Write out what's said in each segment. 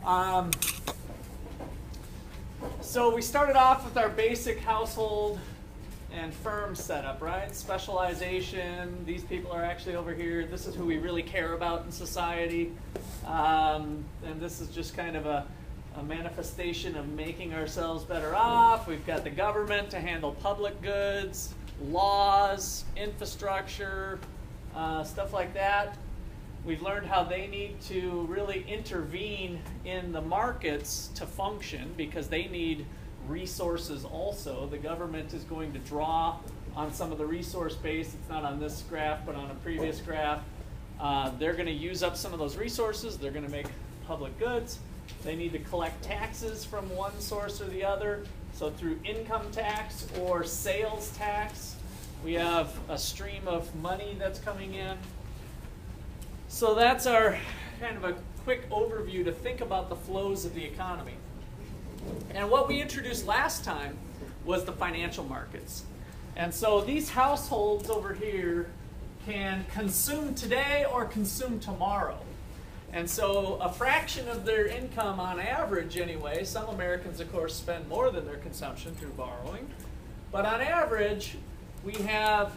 Um, so we started off with our basic household and firm setup, right? Specialization. These people are actually over here. This is who we really care about in society. And this is just kind of a manifestation of making ourselves better off. We've got the government to handle public goods, laws, infrastructure, stuff like that. We've learned how they need to really intervene in the markets to function because they need resources also. The government is going to draw on some of the resource base. It's not on this graph, but on a previous graph. They're going to use up some of those resources. They're going to make public goods. They need to collect taxes from one source or the other. So through income tax or sales tax, we have a stream of money that's coming in. So that's our kind of a quick overview to think about the flows of the economy. And what we introduced last time was the financial markets. And so these households over here can consume today or consume tomorrow. And so a fraction of their income on average anyway, some Americans of course spend more than their consumption through borrowing, but on average we have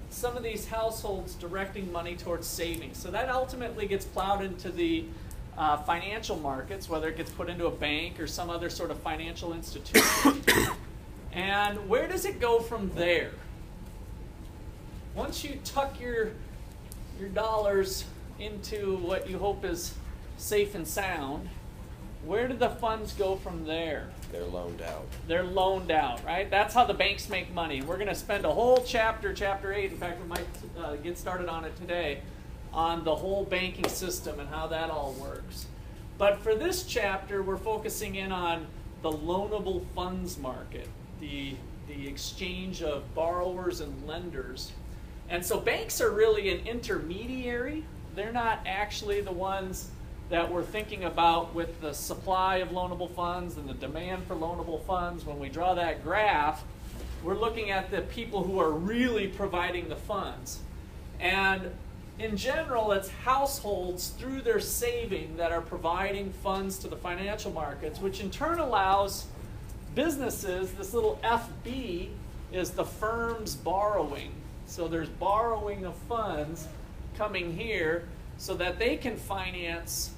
some of these households directing money towards savings. So that ultimately gets plowed into the financial markets, whether it gets put into a bank or some other sort of financial institution. And where does it go from there? Once you tuck your dollars into what you hope is safe and sound, where do the funds go from there? They're loaned out. They're loaned out, right? That's how the banks make money. We're going to spend a whole chapter, chapter 8, in fact we might get started on it today, on the whole banking system and how that all works. But for this chapter, we're focusing in on the loanable funds market, the exchange of borrowers and lenders. And so banks are really an intermediary. They're not actually the ones that we're thinking about with the supply of loanable funds and the demand for loanable funds. When we draw that graph, we're looking at the people who are really providing the funds. And in general, it's households through their saving that are providing funds to the financial markets, which in turn allows businesses, this little FB is the firm's borrowing. So there's borrowing of funds coming here so that they can finance,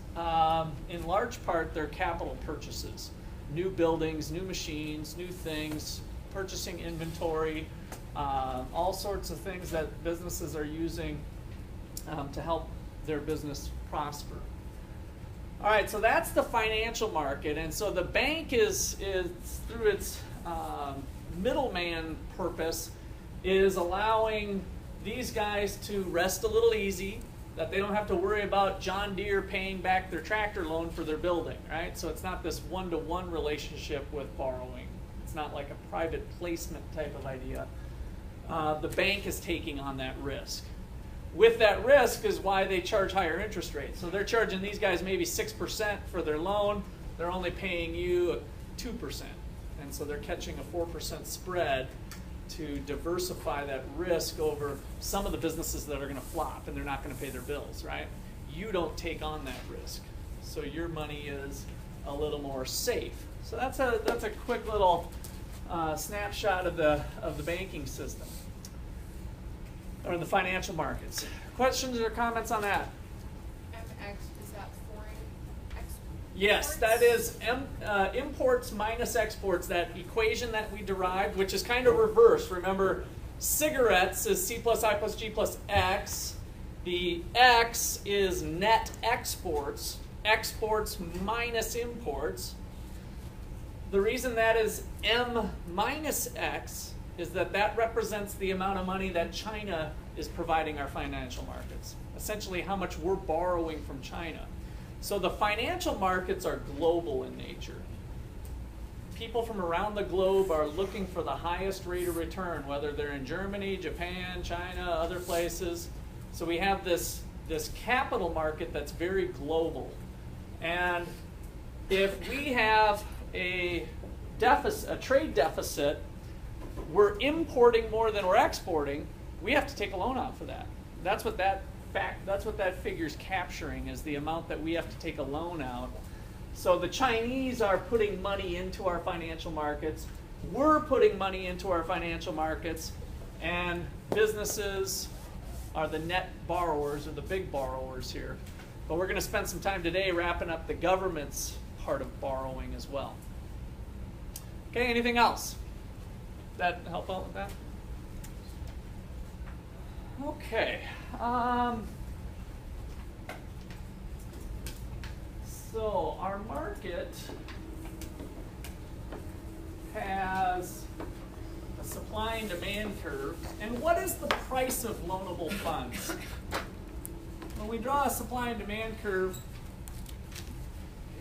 in large part, their capital purchases. New buildings, new machines, new things, purchasing inventory, all sorts of things that businesses are using to help their business prosper. All right, so that's the financial market. And so the bank is through its middleman purpose, is allowing these guys to rest a little easy, that they don't have to worry about John Deere paying back their tractor loan for their building, right? So it's not this one-to-one relationship with borrowing. It's not like a private placement type of idea. The bank is taking on that risk. With that risk is why they charge higher interest rates. So they're charging these guys maybe 6% for their loan. They're only paying you 2%. And so they're catching a 4% spread to diversify that risk over some of the businesses that are going to flop and they're not going to pay their bills, right? You don't take on that risk. So your money is a little more safe. So that's a quick little snapshot of the banking system, or the financial markets. Questions or comments on that? MX, is that foreign exports? Yes, that is imports minus exports, that equation that we derived, which is kind of reversed. Remember, cigarettes is C plus I plus G plus X. The X is net exports, exports minus imports. The reason that is M minus X is that represents the amount of money that China is providing our financial markets. Essentially how much we're borrowing from China. So the financial markets are global in nature. People from around the globe are looking for the highest rate of return, whether they're in Germany, Japan, China, other places. So we have this capital market that's very global. And if we have a trade deficit, we're importing more than we're exporting, we have to take a loan out for that. That's what that figure's capturing, is the amount that we have to take a loan out So the Chinese are putting money into our financial markets. We're putting money into our financial markets. And businesses are the net borrowers or the big borrowers here. But we're going to spend some time today wrapping up the government's part of borrowing as well. Okay, anything else? That help out with that? Okay. So our market has a supply and demand curve. And what is the price of loanable funds? When we draw a supply and demand curve,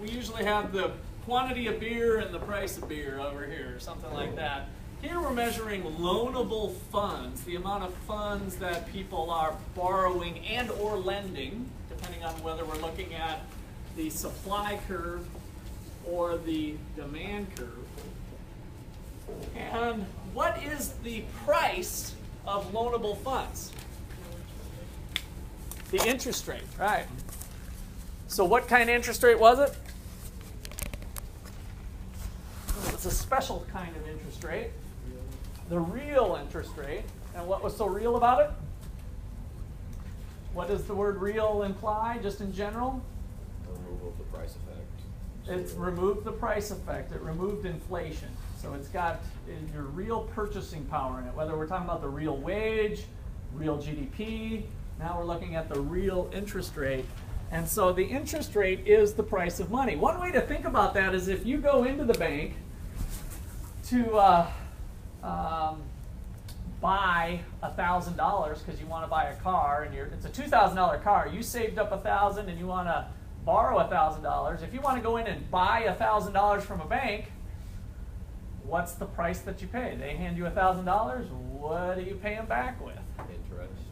we usually have the quantity of beer and the price of beer over here, something like that. Here we're measuring loanable funds, the amount of funds that people are borrowing and or lending, depending on whether we're looking at the supply curve or the demand curve. And what is the price of loanable funds? The interest rate, right. So what kind of interest rate was it? It's a special kind of interest rate. The real interest rate. And what was so real about it? What does the word real imply, just in general? Removal of the price effect. It's removed the price effect. It removed inflation. So it's got your real purchasing power in it, whether we're talking about the real wage, real GDP. Now we're looking at the real interest rate. And so the interest rate is the price of money. One way to think about that is if you go into the bank to buy $1,000 because you want to buy a car, and it's a $2,000 car. You saved up $1,000 and you want to borrow $1,000. If you want to go in and buy $1,000 from a bank, what's the price that you pay? They hand you $1,000. What do you pay them back with?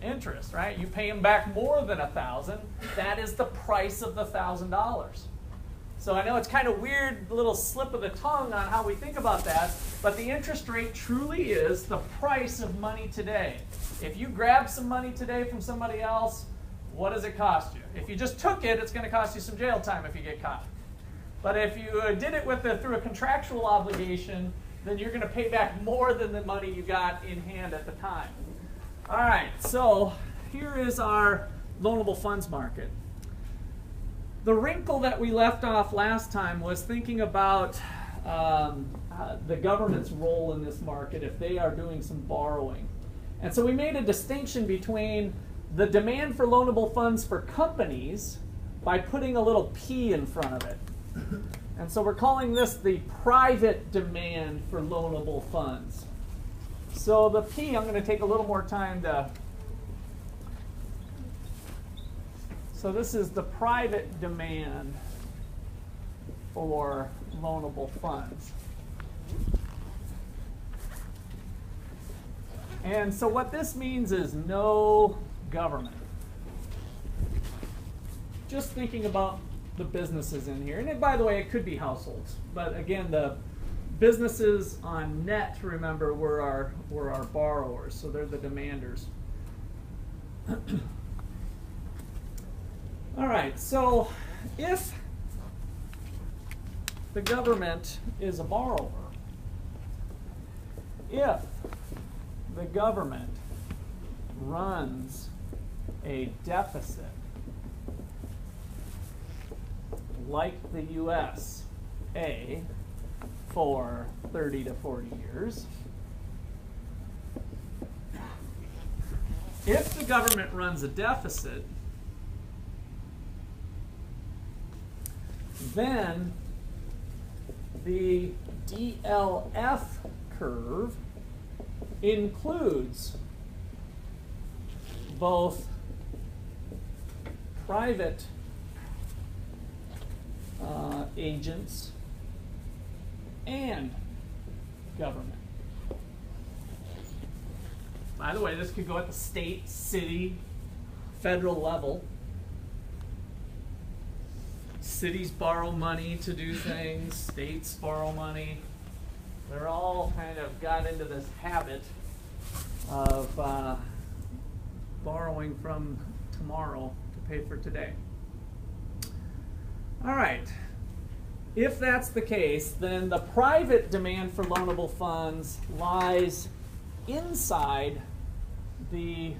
Interest, right? You pay them back more than $1,000. That is the price of the $1,000. So I know it's kind of weird, little slip of the tongue on how we think about that, but the interest rate truly is the price of money today. If you grab some money today from somebody else, what does it cost you? If you just took it, it's going to cost you some jail time if you get caught. But if you did it through a contractual obligation, then you're going to pay back more than the money you got in hand at the time. All right, so here is our loanable funds market. The wrinkle that we left off last time was thinking about the government's role in this market if they are doing some borrowing. And so we made a distinction between the demand for loanable funds for companies by putting a little P in front of it. And so we're calling this the private demand for loanable funds. So the P, I'm going to take a little more time to... So this is the private demand for loanable funds. And so what this means is no government. Just thinking about the businesses in here. And by the way, it could be households. But again, the businesses on net, remember, were our borrowers. So they're the demanders. All right, so if the government is a borrower, if the government runs a deficit like the USA for 30 to 40 years, if the government runs a deficit, then the DLF curve includes both private agents and government. By the way, this could go at the state, city, federal level. Cities borrow money to do things, states borrow money. They're all kind of got into this habit of borrowing from tomorrow to pay for today. All right. if that's the case, then the private demand for loanable funds lies inside the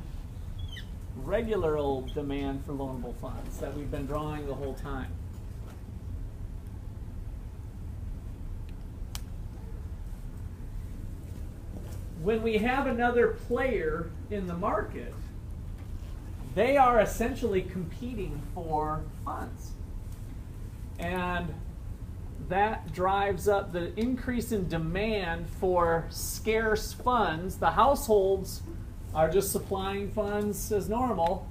regular old demand for loanable funds that we've been drawing the whole time. When we have another player in the market, they are essentially competing for funds. And that drives up the increase in demand for scarce funds. The households are just supplying funds as normal.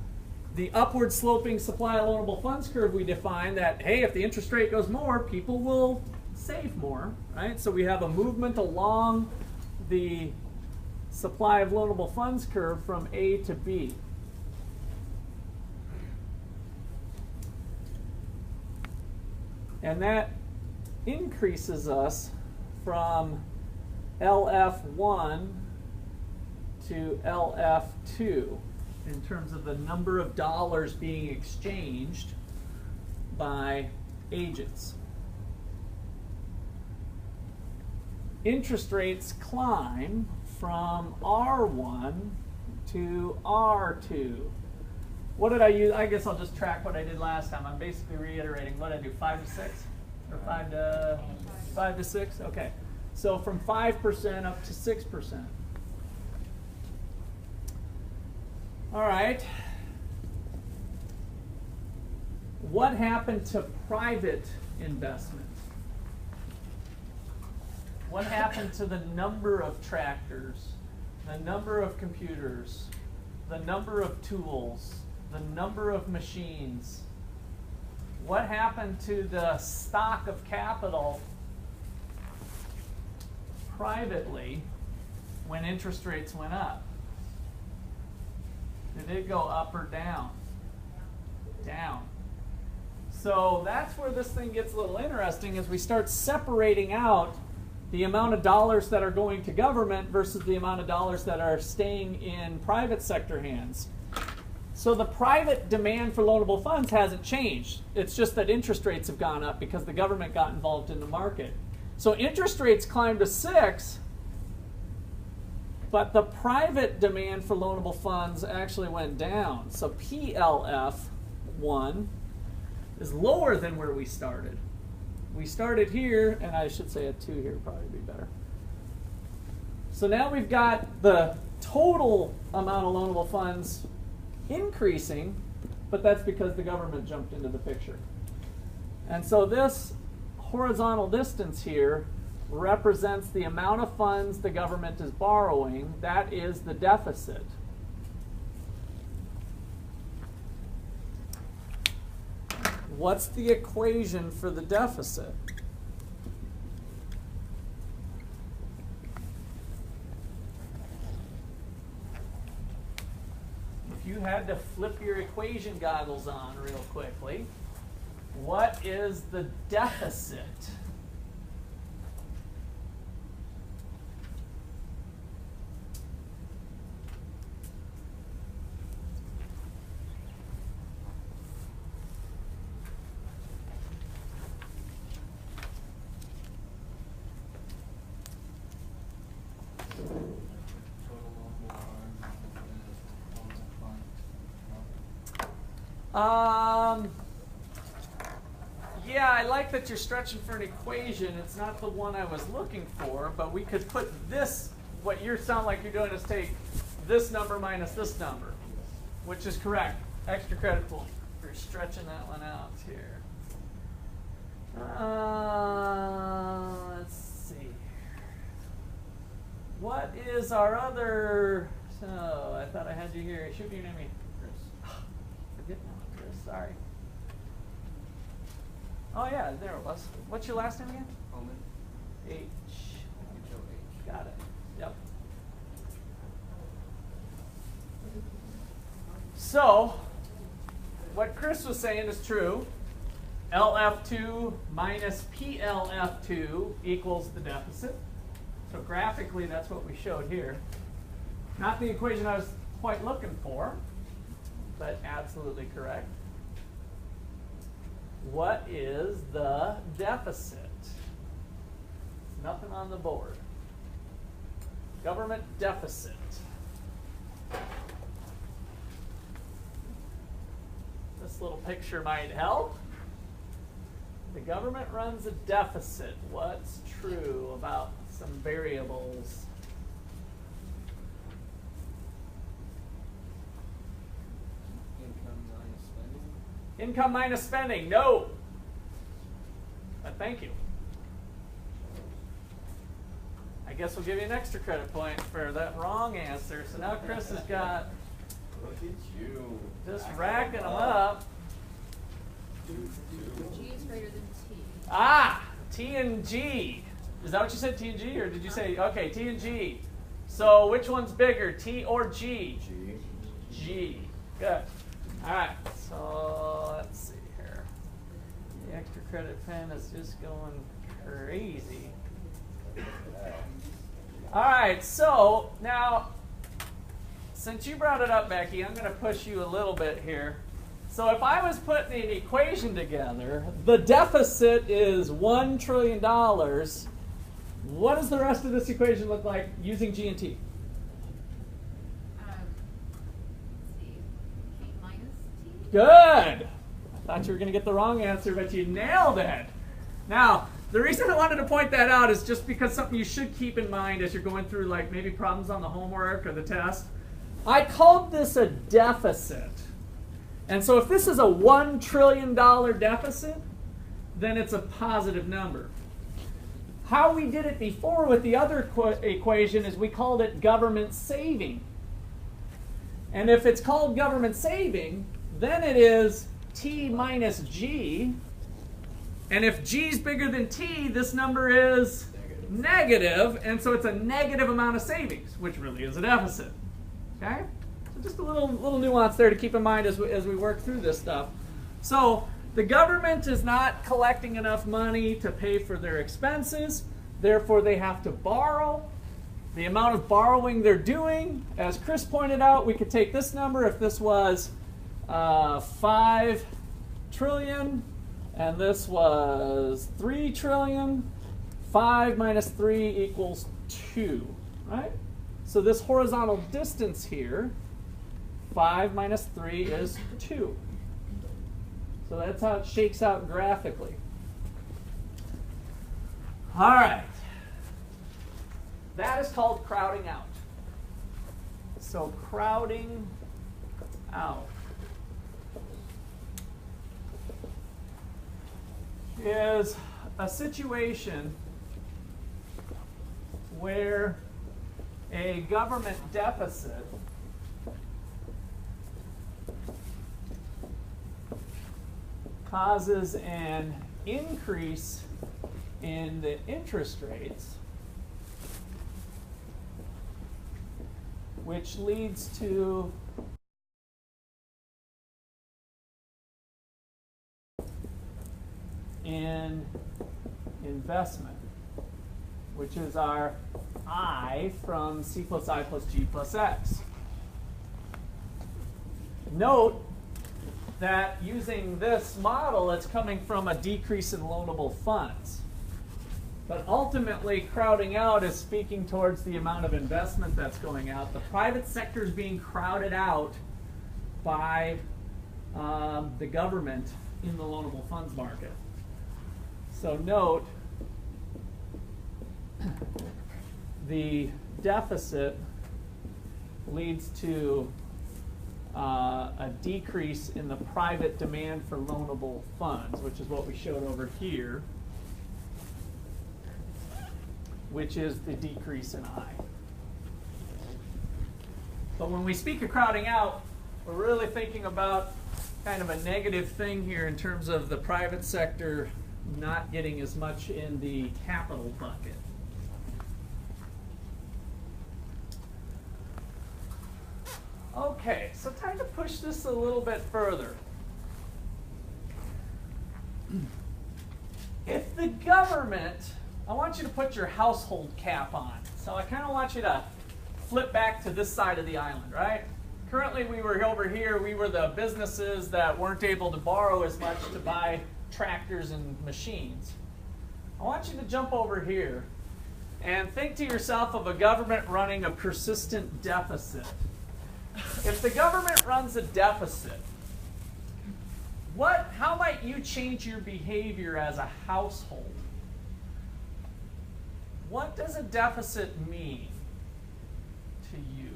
The upward sloping supply of loanable funds curve, we define that, hey, if the interest rate goes more, people will save more, right? So we have a movement along the supply of loanable funds curve from A to B. And that increases us from LF1 to LF2 in terms of the number of dollars being exchanged by agents. Interest rates climb from R1 to R2. What did I use? I guess I'll just track what I did last time. I'm basically reiterating what I do, 5 to 6? Or 5 to 6? Okay. So from 5% up to 6%. All right. What happened to private investment? What happened to the number of tractors, the number of computers, the number of tools, the number of machines? What happened to the stock of capital privately when interest rates went up? Did it go up or down? Down. So that's where this thing gets a little interesting as we start separating out the amount of dollars that are going to government versus the amount of dollars that are staying in private sector hands. So the private demand for loanable funds hasn't changed. It's just that interest rates have gone up because the government got involved in the market. So interest rates climbed to 6, but the private demand for loanable funds actually went down. So PLF1 is lower than where we started. We started here, and I should say a 2 here would probably be better. So now we've got the total amount of loanable funds increasing, but that's because the government jumped into the picture. And so this horizontal distance here represents the amount of funds the government is borrowing. That is the deficit. What's the equation for the deficit? If you had to flip your equation goggles on real quickly, what is the deficit? Yeah, I like that you're stretching for an equation. It's not the one I was looking for, but we could put this, what you sound like you're doing is take this number minus this number, which is correct. Extra credit point for stretching that one out here. Let's see. What is our other, so I thought I had you here. Shoot your name, Chris. Forget now, Chris, sorry. Oh yeah, there it was. What's your last name again? Holman. H. Got it. Yep. So, what Chris was saying is true. LF2 minus PLF2 equals the deficit. So graphically, that's what we showed here. Not the equation I was quite looking for, but absolutely correct. what is the deficit? Nothing on the board. Government deficit. This little picture might help. The government runs a deficit. What's true about some variables? Income minus spending. Income minus spending. No. But thank you. I guess we'll give you an extra credit point for that wrong answer. So now Chris has got Look at you. just racking them up. G is greater than T. Ah, T and G. Is that what you said, T and G? Or did you say, okay, T and G. So which one's bigger, T or G? G. G. Good. All right, so let's see here. The extra credit pen is just going crazy. All right, so now, since you brought it up, Becky, I'm going to push you a little bit here. So if I was putting an equation together, the deficit is $1 trillion. What does the rest of this equation look like using G and T? Let's see. T minus T. Good. I thought you were going to get the wrong answer, but you nailed it. Now, the reason I wanted to point that out is just because something you should keep in mind as you're going through like maybe problems on the homework or the test. I called this a deficit. And so if this is a $1 trillion deficit, then it's a positive number. How we did it before with the other equation is we called it government saving. And if it's called government saving, then it is T minus G. And if G is bigger than T, this number is negative. And so it's a negative amount of savings, which really is a deficit. Okay? So just a little nuance there to keep in mind as we work through this stuff. So the government is not collecting enough money to pay for their expenses. Therefore, they have to borrow. The amount of borrowing they're doing, as Chris pointed out, we could take this number if this was 5 trillion and this was 3 trillion. 5 minus 3 equals 2, right? So this horizontal distance here, 5 minus 3 is 2. So that's how it shakes out graphically. All right. That is called crowding out. So crowding out is a situation where a government deficit causes an increase in the interest rates, which leads to an investment, which is our I from C plus I plus G plus X. Note that using this model, it's coming from a decrease in loanable funds. But ultimately, crowding out is speaking towards the amount of investment that's going out. The private sector is being crowded out by the government in the loanable funds market. So note, the deficit leads to a decrease in the private demand for loanable funds, which is what we showed over here, which is the decrease in I. But when we speak of crowding out, we're really thinking about kind of a negative thing here in terms of the private sector not getting as much in the capital bucket. Okay, so time to push this a little bit further. If the government, I want you to put your household cap on. So I kind of want you to flip back to this side of the island, right? Currently we were over here, we were the businesses that weren't able to borrow as much to buy tractors and machines. I want you to jump over here and think to yourself of a government running a persistent deficit. If the government runs a deficit, how might you change your behavior as a household? What does a deficit mean to you?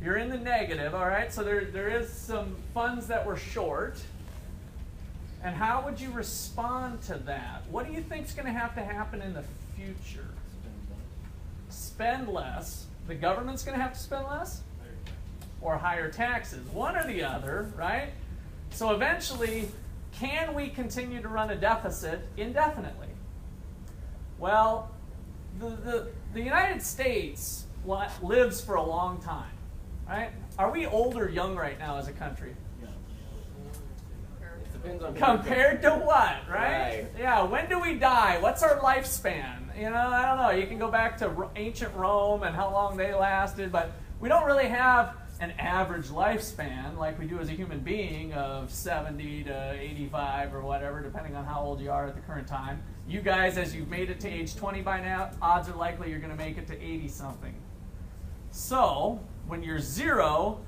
You're in the negative, all right? So there is some funds that were short. And how would you respond to that? What do you think is going to happen in the future? Spend less. The government's going to have to spend less? Or higher taxes? One or the other, right? So eventually, can we continue to run a deficit indefinitely? Well, the United States lives for a long time, right? Are we old or young right now as a country? Compared to what, right? Yeah, when do we die? What's our lifespan? You know, I don't know. You can go back to ancient Rome and how long they lasted, but we don't really have an average lifespan like we do as a human being of 70 to 85 or whatever, depending on how old you are at the current time. You guys, as you've made it to age 20 by now, odds are likely you're going to make it to 80-something. So, when you're 0,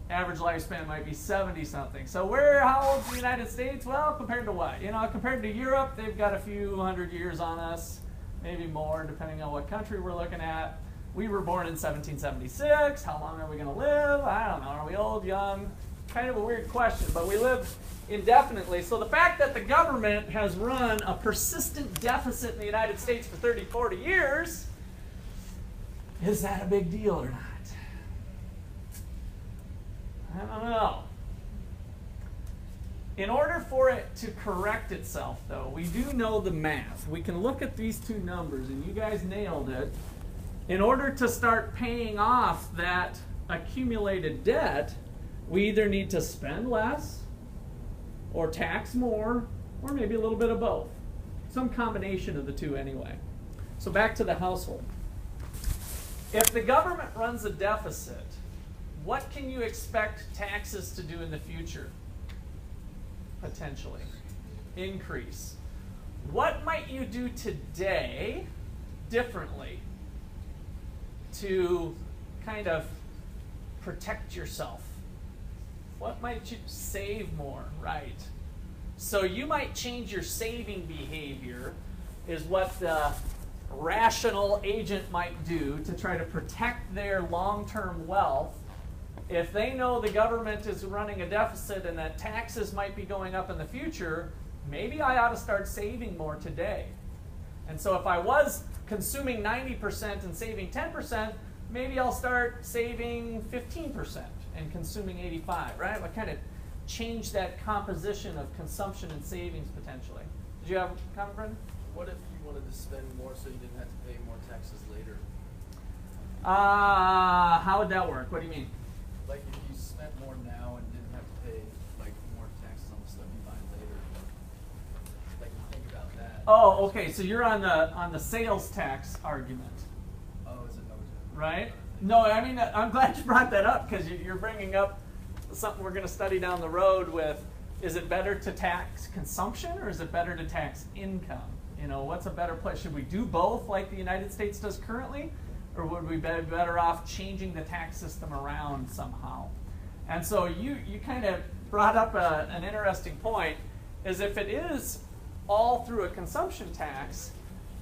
average lifespan might be 70-something. So how old is the United States? Well, compared to what? You know, compared to Europe, they've got a few hundred years on us, maybe more, depending on what country we're looking at. We were born in 1776. How long are we going to live? I don't know. Are we old, young? Kind of a weird question, but we live indefinitely. So the fact that the government has run a persistent deficit in the United States for 30, 40 years, is that a big deal or not? I don't know. In order for it to correct itself, though, we do know the math. We can look at these two numbers, and you guys nailed it. In order to start paying off that accumulated debt, we either need to spend less, or tax more, or maybe a little bit of both. Some combination of the two anyway. So back to the household. If the government runs a deficit, what can you expect taxes to do in the future? Potentially. Increase. What might you do today differently to kind of protect yourself? What might you save more, right? So you might change your saving behavior, is what the rational agent might do to try to protect their long-term wealth. If they know the government is running a deficit and that taxes might be going up in the future, maybe I ought to start saving more today. And so if I was consuming 90% and saving 10%, maybe I'll start saving 15% and consuming 85%, right? I kind of change that composition of consumption and savings potentially. Did you have a comment, Brendan? What if you wanted to spend more so you didn't have to pay more taxes later? How would that work? What do you mean? Like if you spent more now and didn't have to pay like more taxes on the stuff you buy later. Like think about that. Oh, okay. So you're on the sales tax argument. Oh, is it no? Right? No, I mean, I'm glad you brought that up because you're bringing up something we're going to study down the road with, is it better to tax consumption or is it better to tax income? You know, what's a better place? Should we do both like the United States does currently? Or would we be better off changing the tax system around somehow? And so you kind of brought up an interesting point, is if it is all through a consumption tax,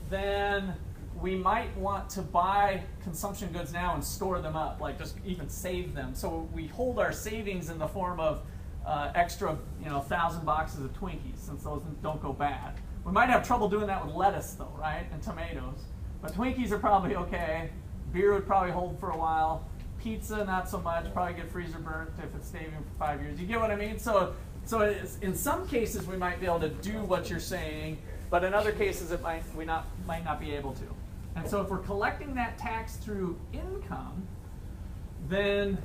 then we might want to buy consumption goods now and store them up, like just even save them. So we hold our savings in the form of extra, 1,000 boxes of Twinkies, since those don't go bad. We might have trouble doing that with lettuce, though, right, and tomatoes. But Twinkies are probably okay. Beer would probably hold for a while. Pizza, not so much. Probably get freezer burnt if it's staying for 5 years. You get what I mean? So in some cases we might be able to do what you're saying, but in other cases it might not be able to. And so if we're collecting that tax through income, then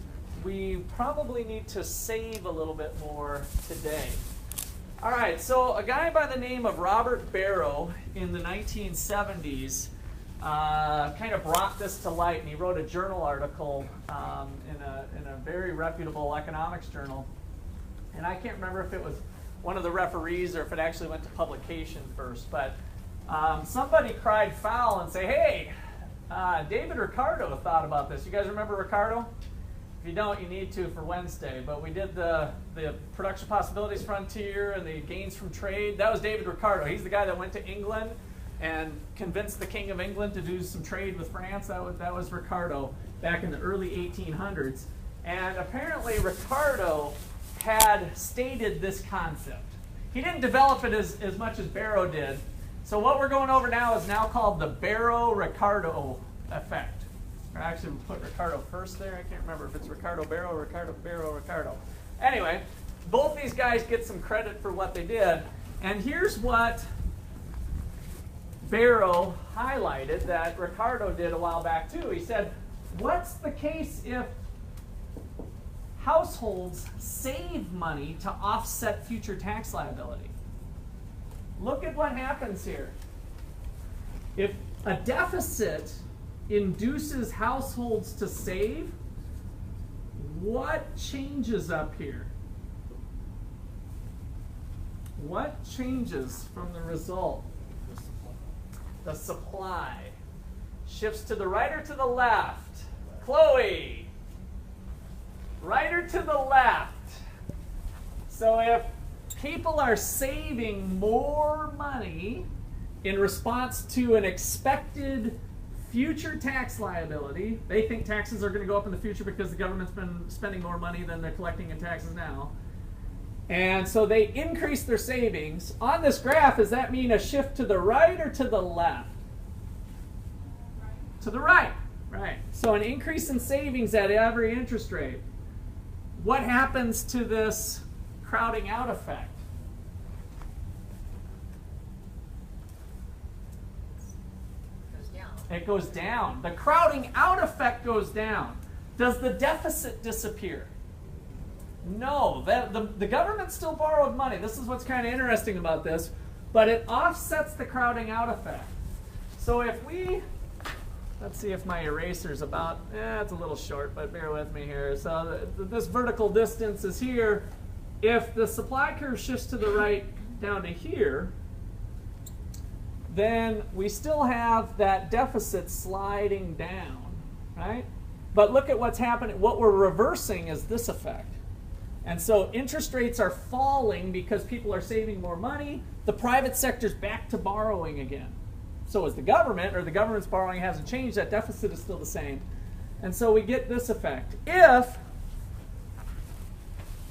we probably need to save a little bit more today. All right, so a guy by the name of Robert Barrow in the 1970s kind of brought this to light, and he wrote a journal article in a very reputable economics journal. And I can't remember if it was one of the referees or if it actually went to publication first, but somebody cried foul and say, hey, David Ricardo thought about this. You guys remember Ricardo? If you don't, you need to for Wednesday. But we did the Production Possibilities Frontier and the Gains from Trade. That was David Ricardo. He's the guy that went to England and convinced the King of England to do some trade with France. That was Ricardo back in the early 1800s. And apparently Ricardo had stated this concept. He didn't develop it as much as Barrow did. So what we're going over now is now called the Barrow-Ricardo effect. Or actually, we'll put Ricardo first there. I can't remember if it's Ricardo Barrow or Ricardo Barrow Ricardo. Anyway, both these guys get some credit for what they did. And here's what Barrow highlighted that Ricardo did a while back too. He said, what's the case if households save money to offset future tax liability? Look at what happens here. If a deficit induces households to save, what changes up here? What changes from the result? The supply. Shifts to the right or to the left? Chloe. Right or to the left? So if people are saving more money in response to an expected future tax liability, they think taxes are going to go up in the future because the government's been spending more money than they're collecting in taxes now. And so they increase their savings. On this graph, does that mean a shift to the right or to the left? Right. To the right. Right. So an increase in savings at every interest rate. What happens to this crowding out effect? It goes down. The crowding out effect goes down. Does the deficit disappear? No. The government still borrowed money. This is what's kind of interesting about this. But it offsets the crowding out effect. So if we, let's see if my eraser's about, it's a little short, but bear with me here. So this vertical distance is here. If the supply curve shifts to the right down to here, then we still have that deficit sliding down, right? But look at what's happening. What we're reversing is this effect. And so interest rates are falling because people are saving more money. The private sector's back to borrowing again. So is the government, or the government's borrowing hasn't changed. That deficit is still the same. And so we get this effect.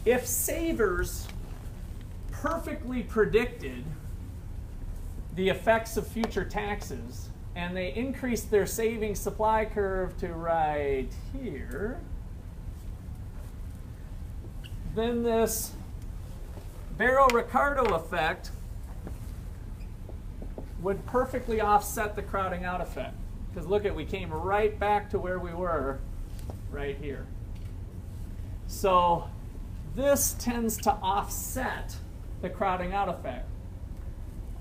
If savers perfectly predicted the effects of future taxes, and they increase their savings supply curve to right here, then this Barrow-Ricardo effect would perfectly offset the crowding out effect. Because look at, we came right back to where we were right here. So this tends to offset the crowding out effect.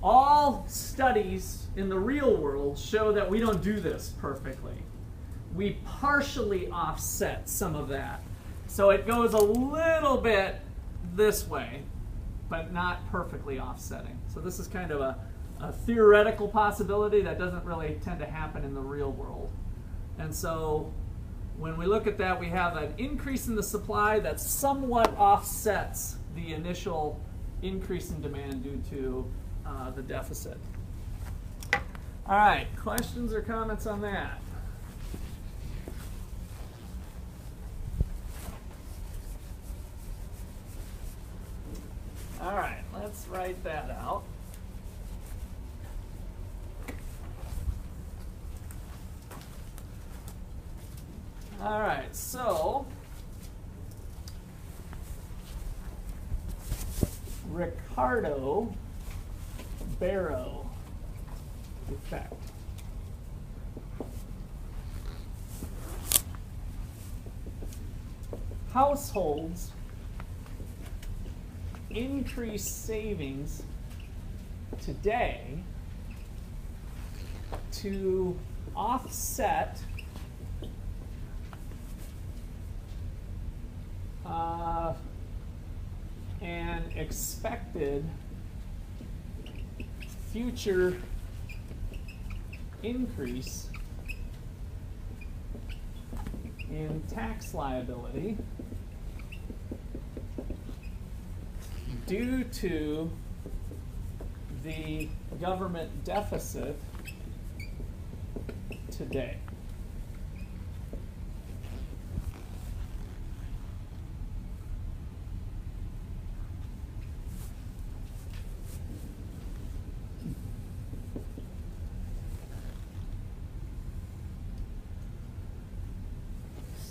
All studies in the real world show that we don't do this perfectly. We partially offset some of that. So it goes a little bit this way, but not perfectly offsetting. So this is kind of a theoretical possibility that doesn't really tend to happen in the real world. And so when we look at that, we have an increase in the supply that somewhat offsets the initial increase in demand due to the deficit. All right, questions or comments on that? All right, let's write that out. All right, so Ricardo Barrow effect. Households increase savings today to offset an expected future increase in tax liability due to the government deficit today.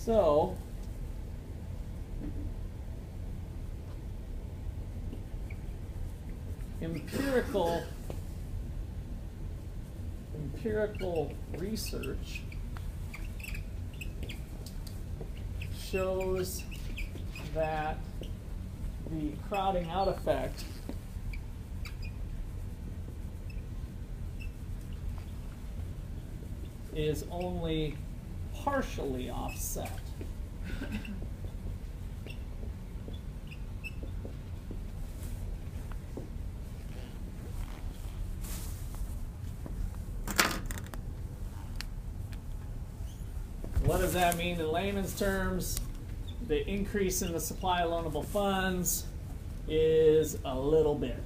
So, empirical research shows that the crowding out effect is only partially offset. What does that mean in layman's terms? The increase in the supply of loanable funds is a little bit.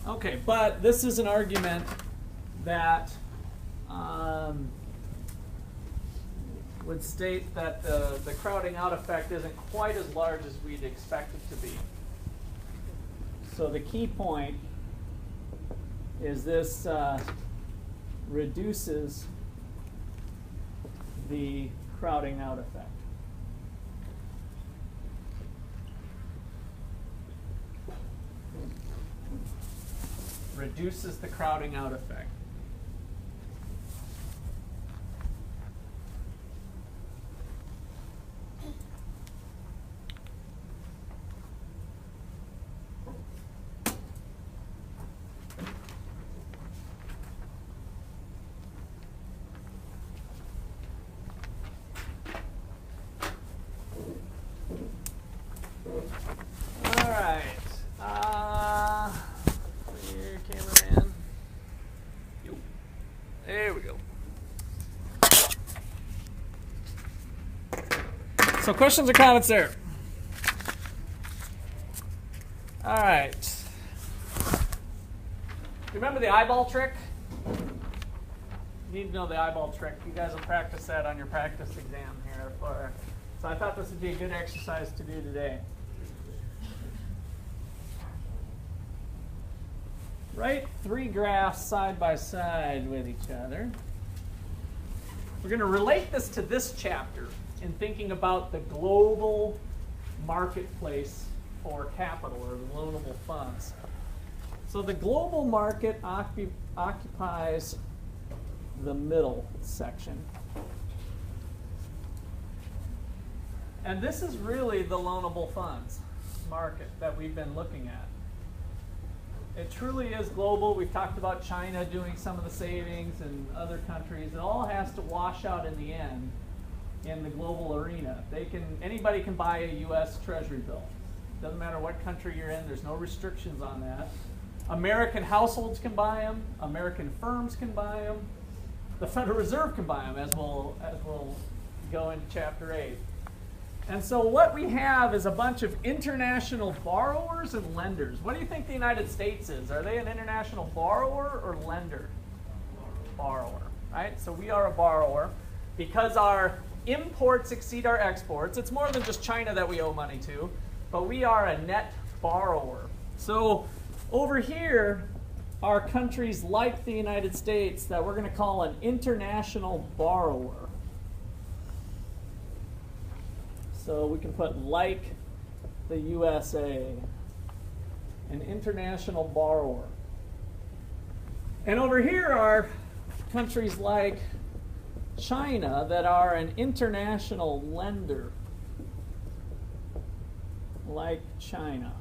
Okay, but this is an argument that would state that the crowding out effect isn't quite as large as we'd expect it to be. So the key point is this reduces the crowding out effect. Reduces the crowding out effect. All right. Here, cameraman. There we go. So questions or comments there? All right. Remember the eyeball trick? You need to know the eyeball trick. You guys will practice that on your practice exam here. So I thought this would be a good exercise to do today. Write three graphs side by side with each other. We're going to relate this to this chapter in thinking about the global marketplace for capital or loanable funds. So the global market occupies the middle section. And this is really the loanable funds market that we've been looking at. It truly is global. We've talked about China doing some of the savings and other countries. It all has to wash out in the end in the global arena. Anybody can buy a U.S. Treasury bill. Doesn't matter what country you're in. There's no restrictions on that. American households can buy them. American firms can buy them. The Federal Reserve can buy them, as we'll go into Chapter 8. And so what we have is a bunch of international borrowers and lenders. What do you think the United States is? Are they an international borrower or lender? Borrower, right? So we are a borrower. Because our imports exceed our exports, it's more than just China that we owe money to, but we are a net borrower. So over here are countries like the United States that we're going to call an international borrower. So we can put like the USA, an international borrower. And over here are countries like China that are an international lender. like China.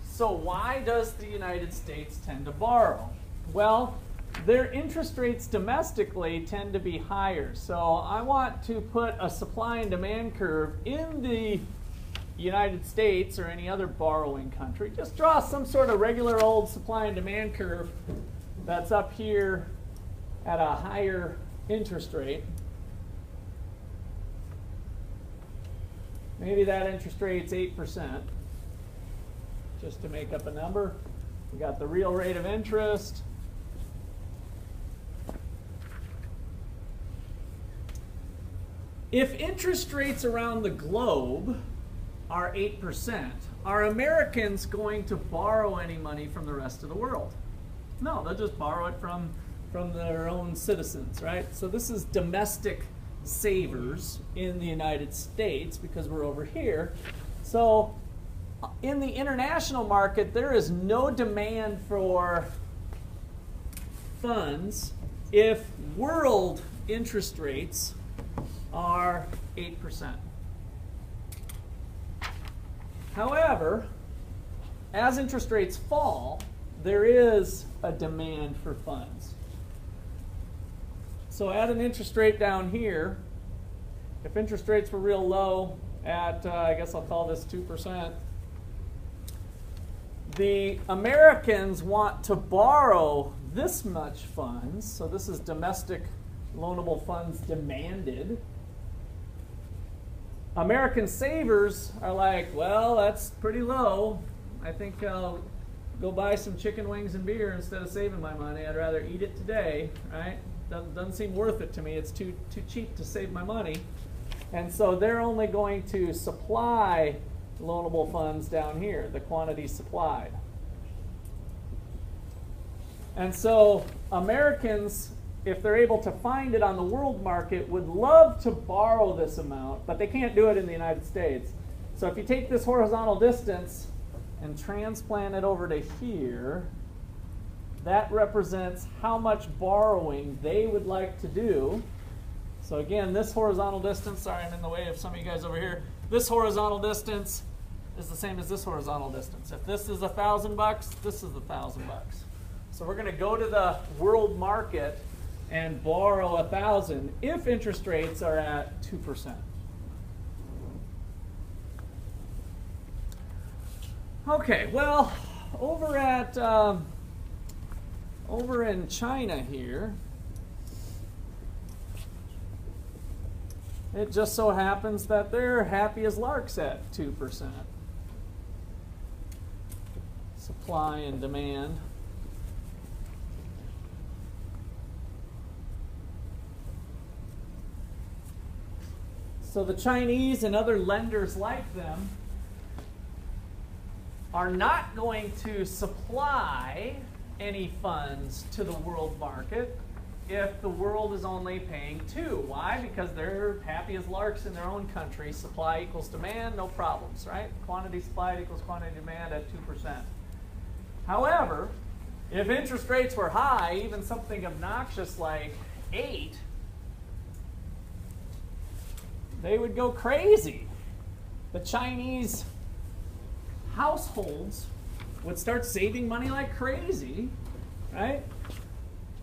So why does the United States tend to borrow? Well, their interest rates domestically tend to be higher. So I want to put a supply and demand curve in the United States or any other borrowing country. Just draw some sort of regular old supply and demand curve that's up here at a higher interest rate. Maybe that interest rate's 8%, just to make up a number. We got the real rate of interest. If interest rates around the globe are 8%, are Americans going to borrow any money from the rest of the world? No, they'll just borrow it from their own citizens, right? So this is domestic savers in the United States because we're over here. So in the international market, there is no demand for funds if world interest rates are 8%. However, as interest rates fall, there is a demand for funds. So at an interest rate down here, if interest rates were real low at, I guess I'll call this 2%, the Americans want to borrow this much funds, so this is domestic loanable funds demanded. American savers are like, well, that's pretty low. I think I'll go buy some chicken wings and beer instead of saving my money. I'd rather eat it today, right? Doesn't seem worth it to me. It's too cheap to save my money. And so they're only going to supply loanable funds down here, the quantity supplied. And so Americans, if they're able to find it on the world market, would love to borrow this amount, but they can't do it in the United States. So if you take this horizontal distance and transplant it over to here, that represents how much borrowing they would like to do. So again, this horizontal distance, sorry I'm in the way of some of you guys over here, this horizontal distance is the same as this horizontal distance. If this is $1,000, this is $1,000. So we're going to go to the world market and borrow 1,000 if interest rates are at 2%. Okay, well, over in China here, it just so happens that they're happy as larks at 2%. Supply and demand. So the Chinese and other lenders like them are not going to supply any funds to the world market if the world is only paying 2. Why? Because they're happy as larks in their own country. Supply equals demand, no problems, right? Quantity supplied equals quantity demand at 2%. However, if interest rates were high, even something obnoxious like 8, they would go crazy. The Chinese households would start saving money like crazy, right?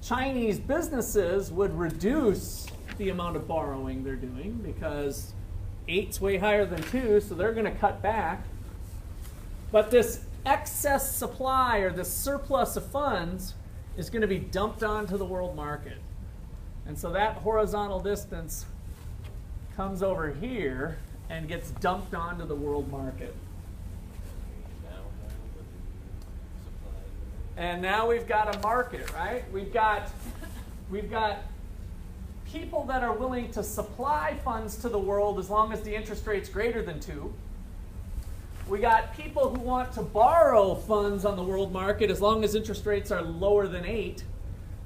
Chinese businesses would reduce the amount of borrowing they're doing because 8's way higher than 2, so they're going to cut back. But this excess supply or this surplus of funds is going to be dumped onto the world market. And so that horizontal distance comes over here and gets dumped onto the world market. And now we've got a market, right? We've got people that are willing to supply funds to the world as long as the interest rate's greater than 2. We got people who want to borrow funds on the world market as long as interest rates are lower than 8.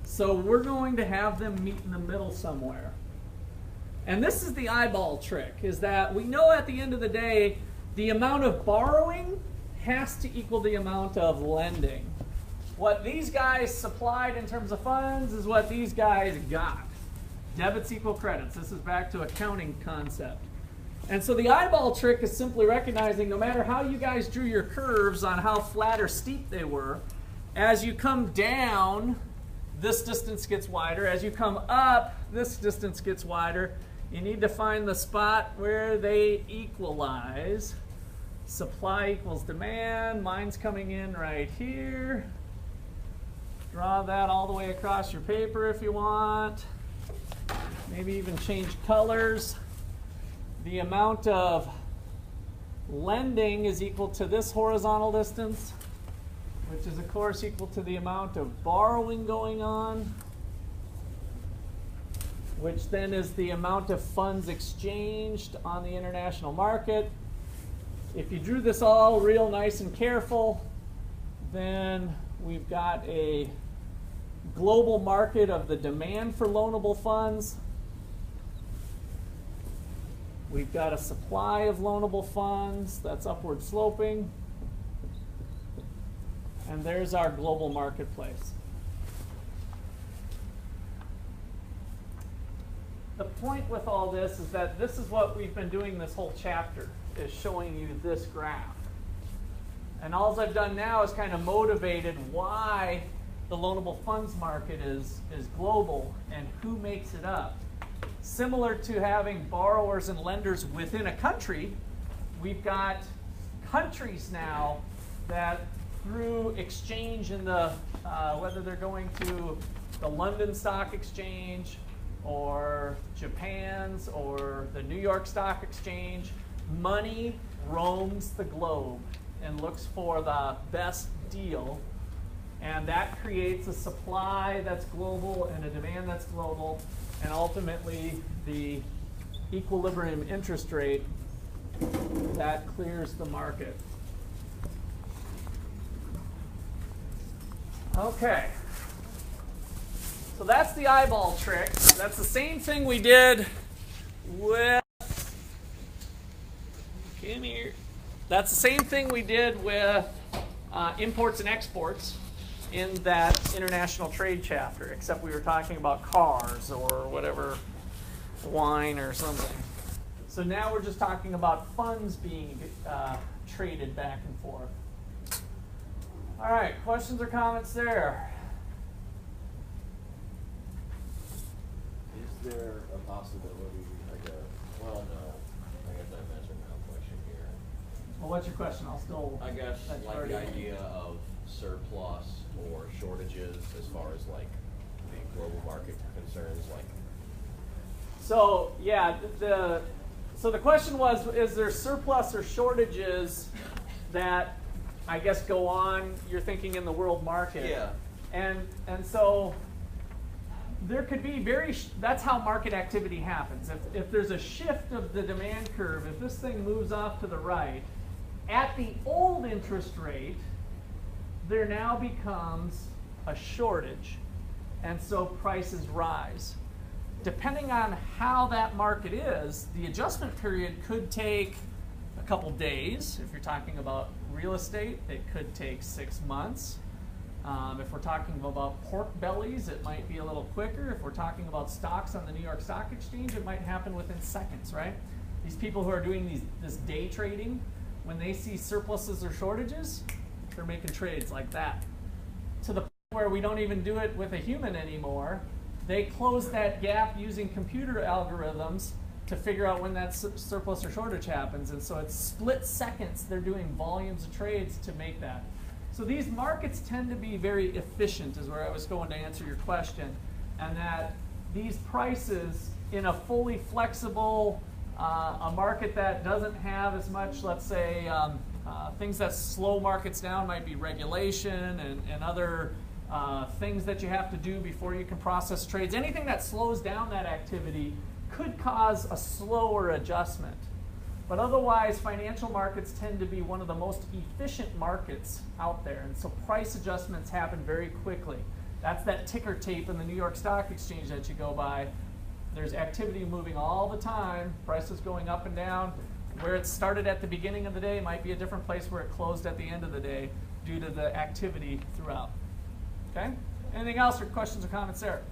So we're going to have them meet in the middle somewhere. And this is the eyeball trick, is that we know at the end of the day, the amount of borrowing has to equal the amount of lending. what these guys supplied in terms of funds is what these guys got. Debits equal credits. This is back to accounting concept. And so the eyeball trick is simply recognizing no matter how you guys drew your curves on how flat or steep they were, as you come down, this distance gets wider. As you come up, this distance gets wider. You need to find the spot where they equalize. Supply equals demand. Mine's coming in right here. Draw that all the way across your paper if you want. Maybe even change colors. The amount of lending is equal to this horizontal distance, which is of course equal to the amount of borrowing going on, which then is the amount of funds exchanged on the international market. If you drew this all real nice and careful, then we've got a global market of the demand for loanable funds. We've got a supply of loanable funds that's upward sloping. And there's our global marketplace. The point with all this is that this is what we've been doing this whole chapter, is showing you this graph. And all I've done now is kind of motivated why the loanable funds market is global and who makes it up. Similar to having borrowers and lenders within a country, we've got countries now that through exchange in the, whether they're going to the London Stock Exchange or Japan's or the New York Stock Exchange, money roams the globe and looks for the best deal. And that creates a supply that's global and a demand that's global, and ultimately the equilibrium interest rate that clears the market. Okay. So that's the eyeball trick. That's the same thing we did with, come here. That's the same thing we did with imports and exports in that international trade chapter, except we were talking about cars or whatever, wine or something. So now we're just talking about funds being traded back and forth. All right, questions or comments there? Is there a possibility, well, no, I guess I'm answering my question here. Well, what's your question? I'll still... I guess like the idea of surplus or shortages as far as like the global market concerns, like. So yeah, so the question was, is there surplus or shortages that I guess go on, you're thinking, in the world market? Yeah. And so there could be that's how market activity happens. If there's a shift of the demand curve, if this thing moves off to the right, at the old interest rate, there now becomes a shortage, and so prices rise. Depending on how that market is, the adjustment period could take a couple days. If you're talking about real estate, it could take 6 months. If we're talking about pork bellies, it might be a little quicker. If we're talking about stocks on the New York Stock Exchange, it might happen within seconds, right? These people who are doing this day trading, when they see surpluses or shortages, they're making trades like that. To the point where we don't even do it with a human anymore. They close that gap using computer algorithms to figure out when that surplus or shortage happens. And so it's split seconds they're doing volumes of trades to make that. So these markets tend to be very efficient, is where I was going to answer your question. And that these prices in a fully flexible, a market that doesn't have as much, let's say, things that slow markets down might be regulation and other things that you have to do before you can process trades. Anything that slows down that activity could cause a slower adjustment. But otherwise, financial markets tend to be one of the most efficient markets out there. And so price adjustments happen very quickly. That's that ticker tape in the New York Stock Exchange that you go by. There's activity moving all the time, prices going up and down. Where it started at the beginning of the day might be a different place where it closed at the end of the day due to the activity throughout. Okay? Anything else or questions or comments there?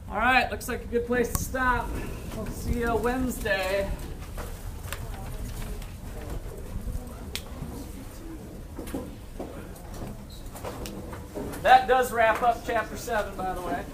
All right, looks like a good place to stop. We'll see you Wednesday. That does wrap up chapter 7, by the way.